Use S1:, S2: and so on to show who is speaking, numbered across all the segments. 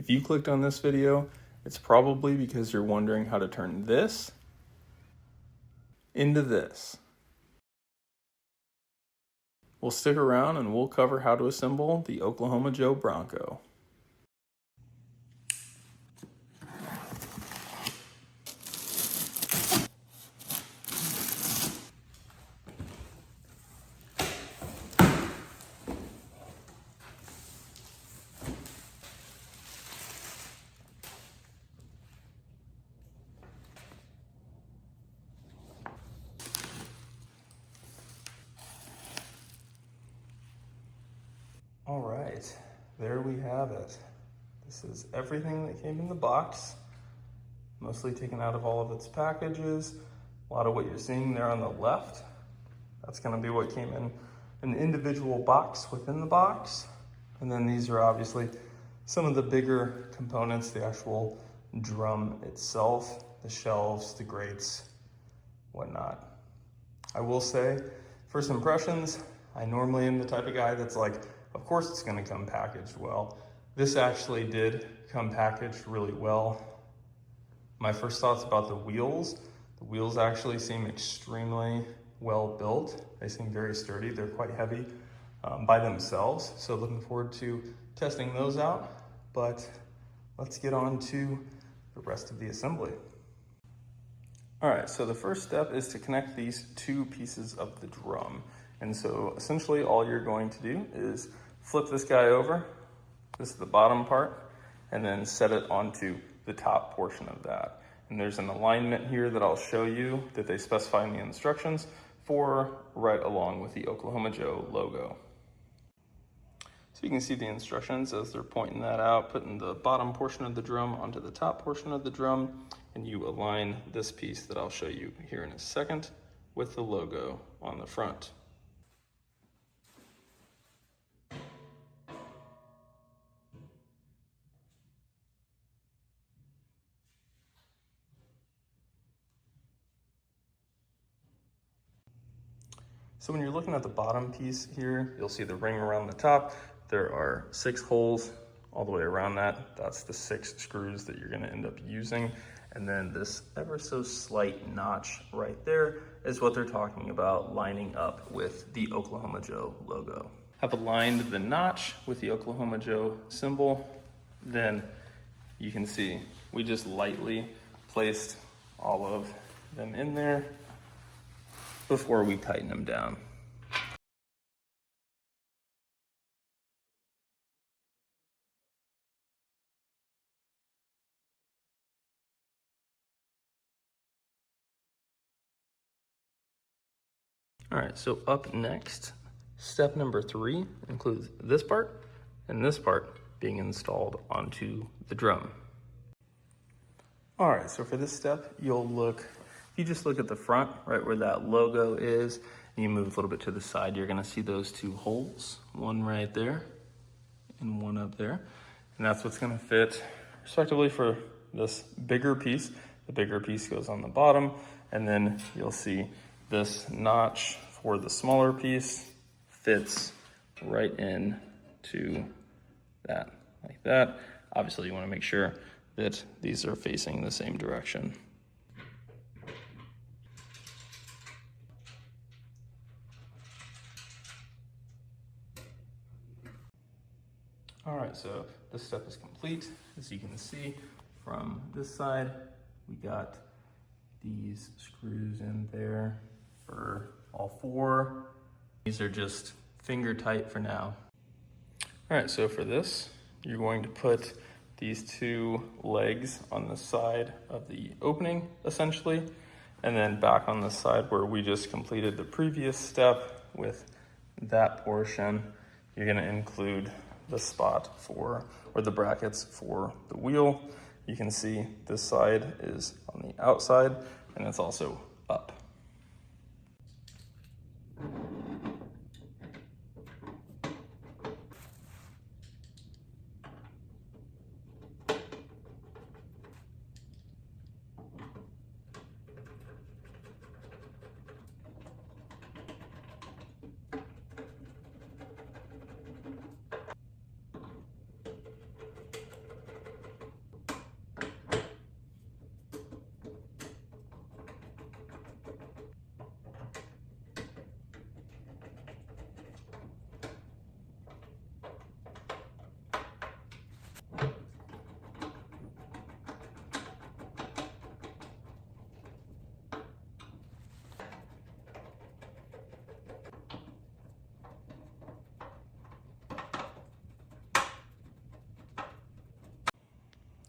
S1: If you clicked on this video, it's probably because you're wondering how to turn this into this. We'll stick around and we'll cover how to assemble the Oklahoma Joe Bronco. All right, there we have it. This is everything that came in the box, mostly taken out of all of its packages. A lot of what you're seeing there on the left, that's gonna be what came in an individual box within the box. And then these are obviously some of the bigger components, the actual drum itself, the shelves, the grates, whatnot. I will say, first impressions, I normally am the type of guy that's like, of course it's gonna come packaged well. This actually did come packaged really well. My first thoughts about the wheels actually seem extremely well built. They seem very sturdy. They're quite heavy by themselves. So looking forward to testing those out, but let's get on to the rest of the assembly. All right, so the first step is to connect these two pieces of the drum. And so essentially all you're going to do is flip this guy over. This is the bottom part, and then set it onto the top portion of that. And there's an alignment here that I'll show you that they specify in the instructions for right along with the Oklahoma Joe logo. So you can see the instructions as they're pointing that out, putting the bottom portion of the drum onto the top portion of the drum, and you align this piece that I'll show you here in a second with the logo on the front. So when you're looking at the bottom piece here, you'll see the ring around the top. There are 6 holes all the way around that. That's the 6 screws that you're gonna end up using. And then this ever so slight notch right there is what they're talking about lining up with the Oklahoma Joe logo. I've aligned the notch with the Oklahoma Joe symbol. Then you can see we just lightly placed all of them in there before we tighten them down. All right, so up next, step number 3 includes this part and this part being installed onto the drum. All right, so for this step, if you just look at the front, right where that logo is, and you move a little bit to the side, you're gonna see those 2 holes, one right there and one up there. And that's what's gonna fit respectively for this bigger piece. The bigger piece goes on the bottom, and then you'll see this notch for the smaller piece fits right in to that, like that. Obviously you wanna make sure that these are facing the same direction. All right, so this step is complete. As you can see from this side, we got these screws in there for all 4. These are just finger tight for now. All right, so for this, you're going to put these 2 legs on the side of the opening, essentially, and then back on the side where we just completed the previous step with that portion, you're gonna include the spot for, or the brackets for the wheel. You can see this side is on the outside and it's also up.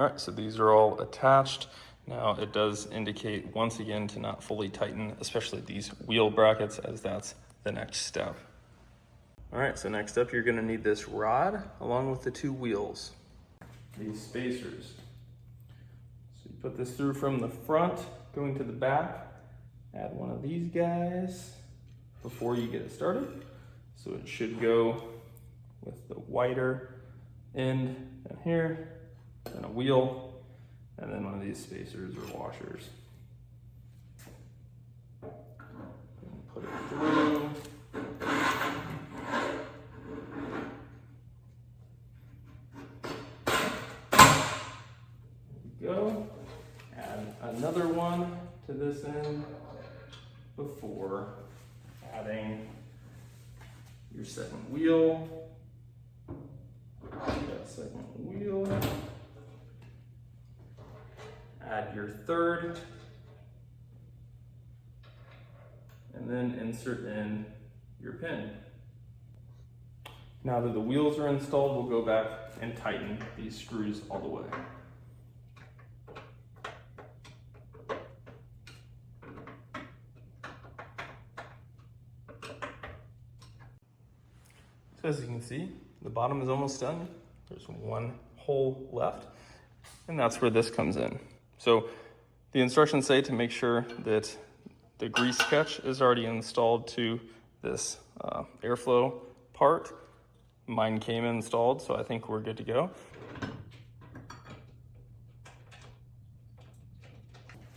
S1: All right, so these are all attached. Now it does indicate once again to not fully tighten, especially these wheel brackets, as that's the next step. All right, so next up you're gonna need this rod along with the two wheels. These spacers. So you put this through from the front, going to the back, add one of these guys before you get it started. So it should go with the wider end down here, then a wheel, and then one of these spacers or washers. And put it through. Go. Add another one to this end before adding your second wheel. That second wheel. Add your third. And then insert in your pin. Now that the wheels are installed, we'll go back and tighten these screws all the way. So as you can see, the bottom is almost done. There's one hole left, and that's where this comes in. So the instructions say to make sure that the grease catch is already installed to this airflow part. Mine came installed, so I think we're good to go.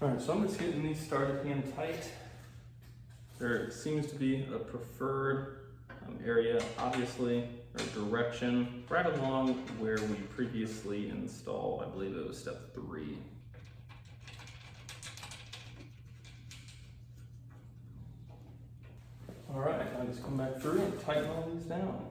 S1: All right, so I'm just getting these started hand tight. There seems to be a preferred area, obviously, or direction, right along where we previously installed. I believe it was step 3. All right, I'll just come back through and tighten all these down.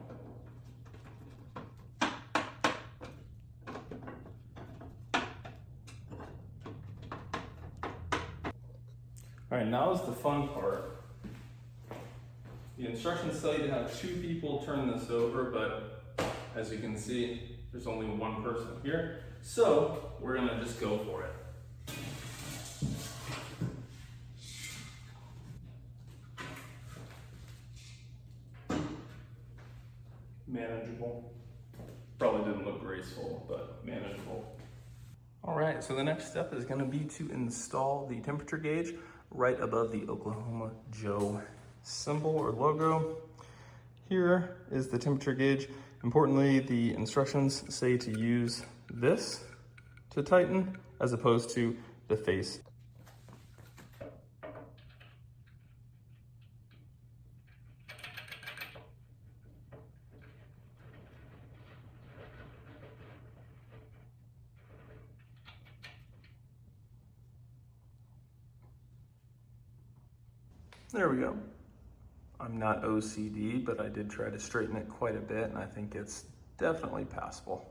S1: All right, now is the fun part. The instructions tell you to have 2 people turn this over, but as you can see, there's only one person here. So we're gonna just go for it. Manageable. Probably didn't look graceful, but manageable. All right, so the next step is gonna be to install the temperature gauge right above the Oklahoma Joe symbol or logo. Here is the temperature gauge. Importantly, the instructions say to use this to tighten as opposed to the face. There we go. I'm not OCD, but I did try to straighten it quite a bit, and I think it's definitely passable.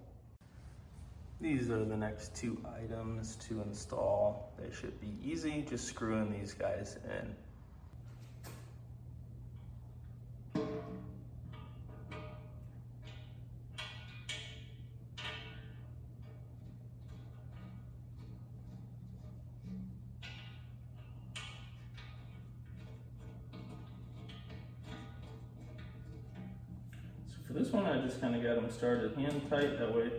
S1: These are the next 2 items to install. They should be easy, just screwing these guys in. For this one, I just kind of got them started hand tight. That way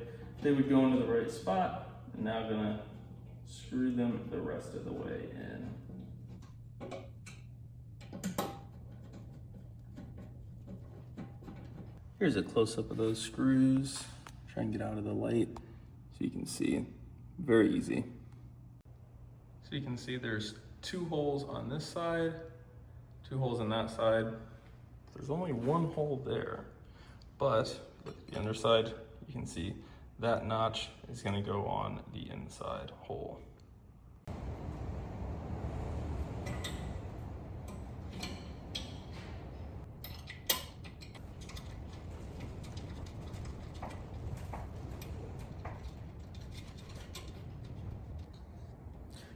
S1: they would go into the right spot. And now I'm gonna screw them the rest of the way in. Here's a close-up of those screws. Try and get out of the light so you can see. Very easy. So you can see there's 2 holes on this side, 2 holes on that side. There's only 1 hole there. But look at the underside, you can see that notch is going to go on the inside hole.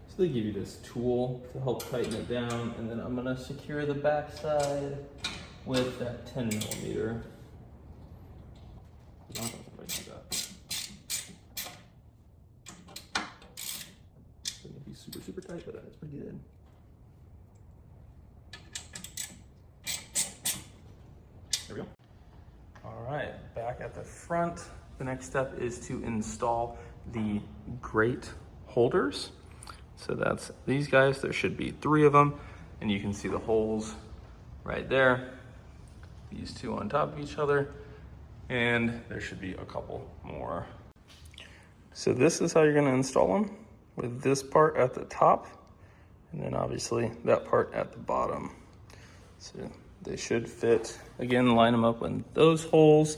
S1: So they give you this tool to help tighten it down, and then I'm going to secure the back side with that 10mm. super tight, but it's pretty good. There we go. All right, back at the front. The next step is to install the grate holders. So that's these guys. There should be 3 of them, and you can see the holes right there. These 2 on top of each other, and there should be a couple more. So this is how you're gonna install them, with this part at the top, and then obviously that part at the bottom. So they should fit. Again, line them up in those holes,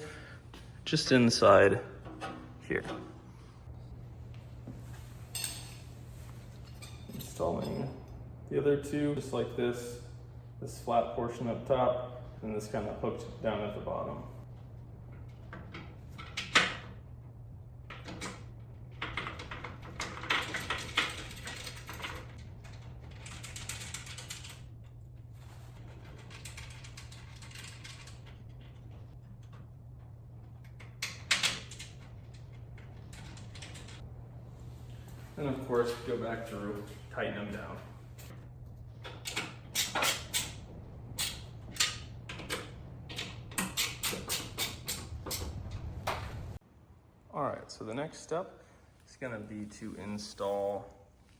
S1: just inside here. Installing the other 2, just like this flat portion up top, and this kind of hooked down at the bottom. And of course, go back through, tighten them down. All right, so the next step is gonna be to install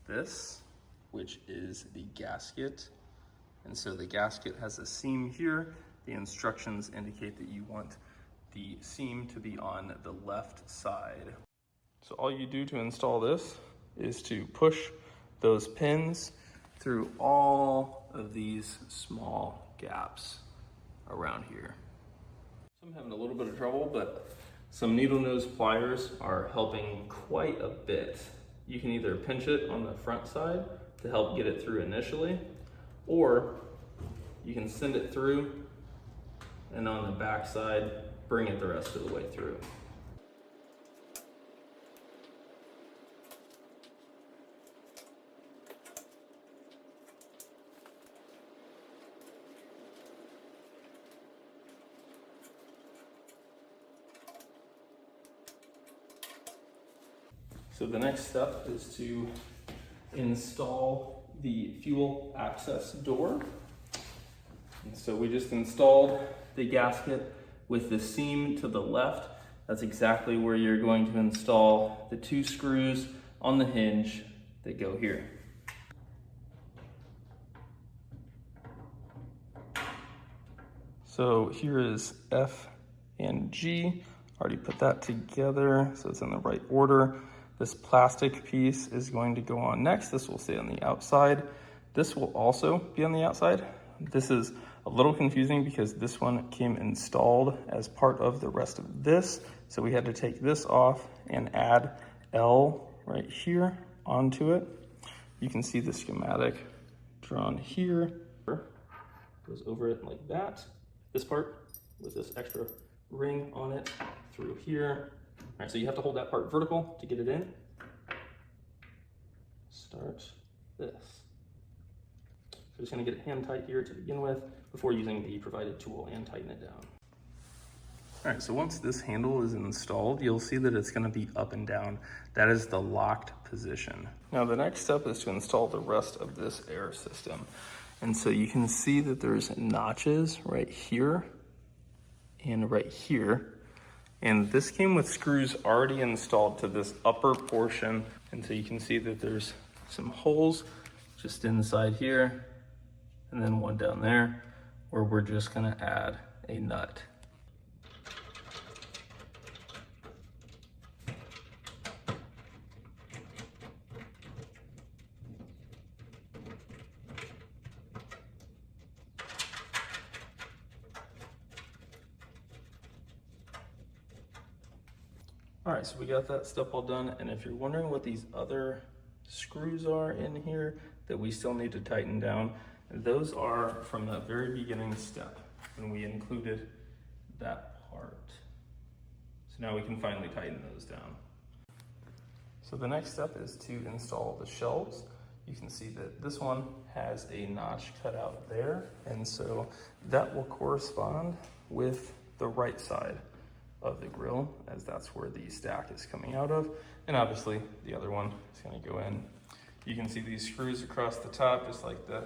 S1: this, which is the gasket. And so the gasket has a seam here. The instructions indicate that you want the seam to be on the left side. So all you do to install this is to push those pins through all of these small gaps around here. So I'm having a little bit of trouble, but some needle nose pliers are helping quite a bit. You can either pinch it on the front side to help get it through initially, or you can send it through and on the back side, bring it the rest of the way through. So the next step is to install the fuel access door. And so we just installed the gasket with the seam to the left. That's exactly where you're going to install the 2 screws on the hinge that go here. So here is F and G. Already put that together, so it's in the right order. This plastic piece is going to go on next. This will stay on the outside. This will also be on the outside. This is a little confusing because this one came installed as part of the rest of this. So we had to take this off and add L right here onto it. You can see the schematic drawn here. Goes over it like that. This part with this extra ring on it through here. All right, so you have to hold that part vertical to get it in. Start this. So just gonna get it hand tight here to begin with before using the provided tool and tighten it down. All right, so once this handle is installed, you'll see that it's gonna be up and down. That is the locked position. Now the next step is to install the rest of this air system. And so you can see that there's notches right here and right here. And this came with screws already installed to this upper portion. And so you can see that there's some holes just inside here and then one down there where we're just gonna add a nut. All right, so we got that step all done. And if you're wondering what these other screws are in here that we still need to tighten down, those are from the very beginning step when we included that part. So now we can finally tighten those down. So the next step is to install the shelves. You can see that this one has a notch cut out there. And so that will correspond with the right side of the grill, as that's where the stack is coming out of. And obviously the other one is gonna go in. You can see these screws across the top, just like the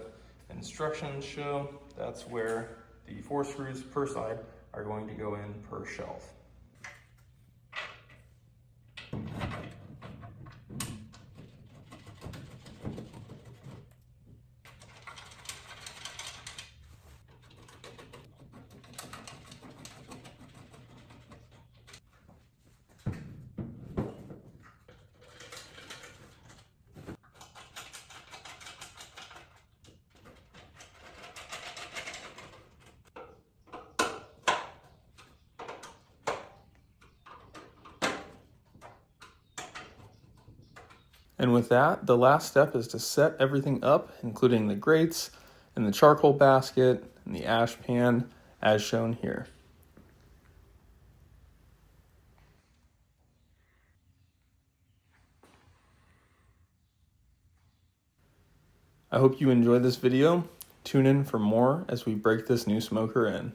S1: instructions show. That's where the 4 screws per side are going to go in per shelf. And with that, the last step is to set everything up, including the grates and the charcoal basket and the ash pan, as shown here. I hope you enjoyed this video. Tune in for more as we break this new smoker in.